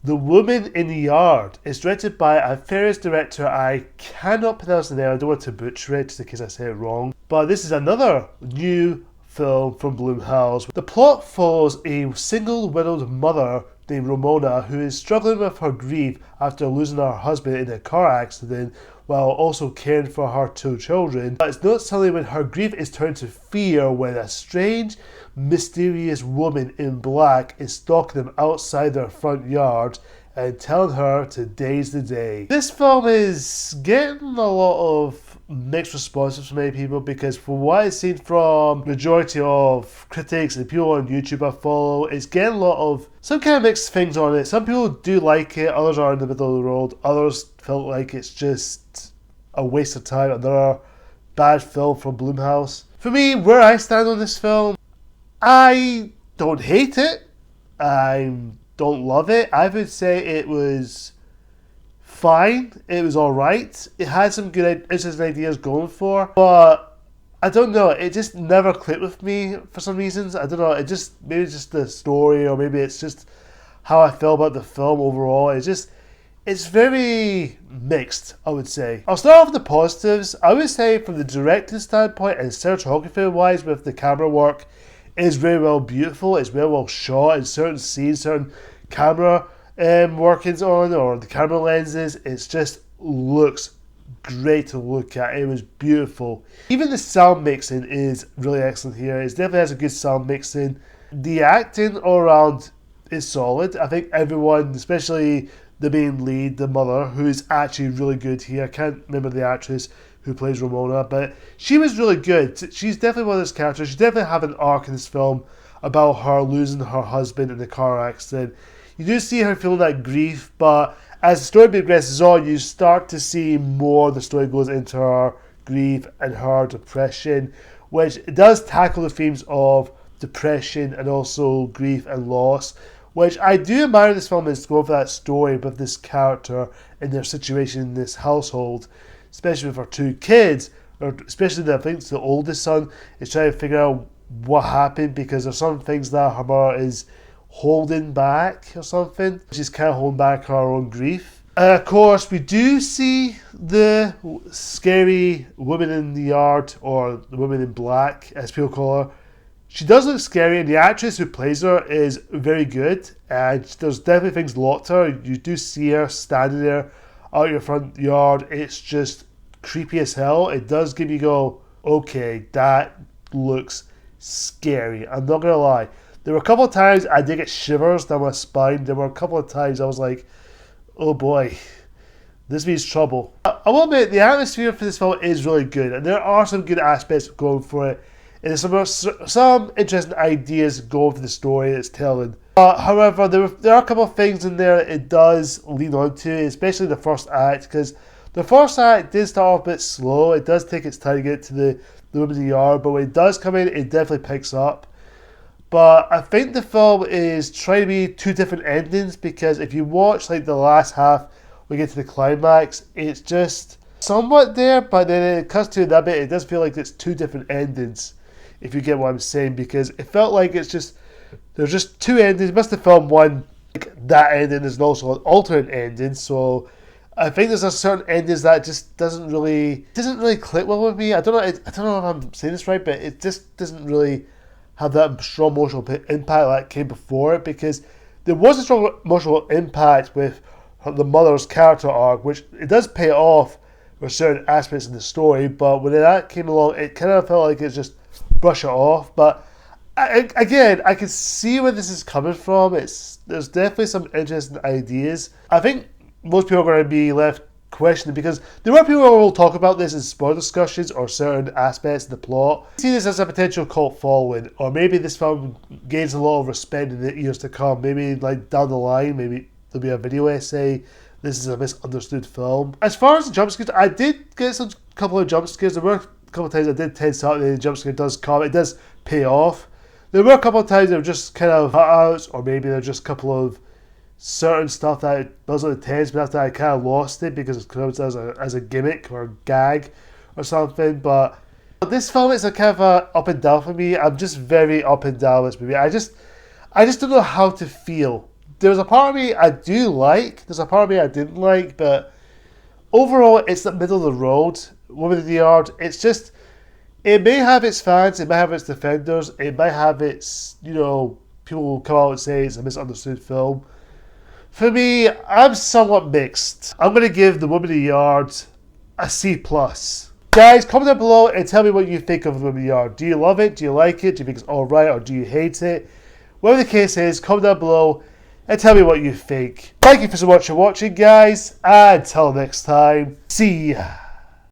The Woman in the Yard is directed by a various director. I cannot pronounce the name. I don't want to butcher it just in case I say it wrong. But this is another new film from Blumhouse. The plot follows a single widowed mother named Ramona who is struggling with her grief after losing her husband in a car accident while also caring for her two children. But it's not suddenly when her grief is turned to fear when a strange, mysterious woman in black is stalking them outside their front yard and telling her today's the day. This film is getting a lot of mixed responses from many people because from what I've seen from majority of critics and people on YouTube I follow, it's getting a lot of some kind of mixed things on it. Some people do like it, others are in the middle of the road, others felt like it's just a waste of time, another bad film from Blumhouse. For me, where I stand on this film, I don't hate it, I don't love it. I would say it was fine, it was alright, it had some good interesting ideas going for, but I don't know, it just never clicked with me for some reasons. I don't know, maybe it's just the story, or maybe it's just how I feel about the film overall. It's very mixed, I would say. I'll start off with the positives. I would say from the directing standpoint and cinematography wise with the camera work, it's very well beautiful, it's very well shot in certain scenes, certain camera workings on, or the camera lenses. It just looks great to look at. It was beautiful. Even the sound mixing is really excellent here. It definitely has a good sound mixing. The acting all around is solid. I think everyone, especially the main lead, the mother, who's actually really good here. I can't remember the actress who plays Ramona, but she was really good. She's definitely one of those characters. She definitely have an arc in this film about her losing her husband in a car accident. You do see her feeling that grief, but as the story progresses on, you start to see more the story goes into her grief and her depression, which does tackle the themes of depression and also grief and loss, which I do admire this film is going for that story with this character and their situation in this household, especially with her two kids, or especially I think it's the oldest son, is trying to figure out what happened because there's some things that her mother is holding back or something. She's kind of holding back her own grief. Of course, we do see the scary woman in the yard, or the woman in black, as people call her. She does look scary, and the actress who plays her is very good. And there's definitely things locked to her. You do see her standing there out your front yard. It's just creepy as hell. It does give you go, okay, that looks scary. I'm not gonna lie. There were a couple of times I did get shivers down my spine. There were a couple of times I was like, oh boy, this means trouble. I will admit, the atmosphere for this film is really good, and there are some good aspects going for it. And there's some interesting ideas going for the story it's telling. However, there are a couple of things in there that it does lean on to, especially the first act, because the first act did start off a bit slow. It does take its time to get to the woman in the yard, but when it does come in, it definitely picks up. But I think the film is trying to be two different endings, because if you watch like the last half, we get to the climax, it's just somewhat there, but then it cuts to that bit, it does feel like it's two different endings, if you get what I'm saying, because it felt like there's just two endings. It must have filmed one, like that ending is also an alternate ending, so I think there's a certain endings that just doesn't really click well with me. I don't know if I'm saying this right, but it just doesn't really have that strong emotional impact that came before it, because there was a strong emotional impact with the mother's character arc, which it does pay off for certain aspects of the story, but when that came along, it kind of felt like it's just brush it off. But again, I can see where this is coming from. There's definitely some interesting ideas. I think most people are going to be left questioning, because there are people who will talk about this in spoiler discussions or certain aspects of the plot. I see this as a potential cult following, or maybe this film gains a lot of respect in the years to come. Maybe like down the line, maybe there'll be a video essay, this is a misunderstood film. As far as the jump scares, I did get some couple of jump scares. There were a couple of times I did tense out, and the jump scare does come, it does pay off. There were a couple of times that were just kind of cutouts, or maybe they're just a couple of certain stuff that wasn't tense, but after I kind of lost it because it comes as a gimmick or a gag or something. But this film is a kind of a up and down for me. I'm just very up and down with this movie. I just don't know how to feel. There's a part of me I do like, there's a part of me I didn't like, but overall it's the middle of the road. Woman in the Yard, it's just, it may have its fans, it may have its defenders, it may have its, you know, people will come out and say it's a misunderstood film. For me, I'm somewhat mixed. I'm going to give The Woman in the Yard a C+. Guys, comment down below and tell me what you think of The Woman in the Yard. Do you love it? Do you like it? Do you think it's alright? Or do you hate it? Whatever the case is, comment down below and tell me what you think. Thank you for so much for watching, guys. And until next time, see ya.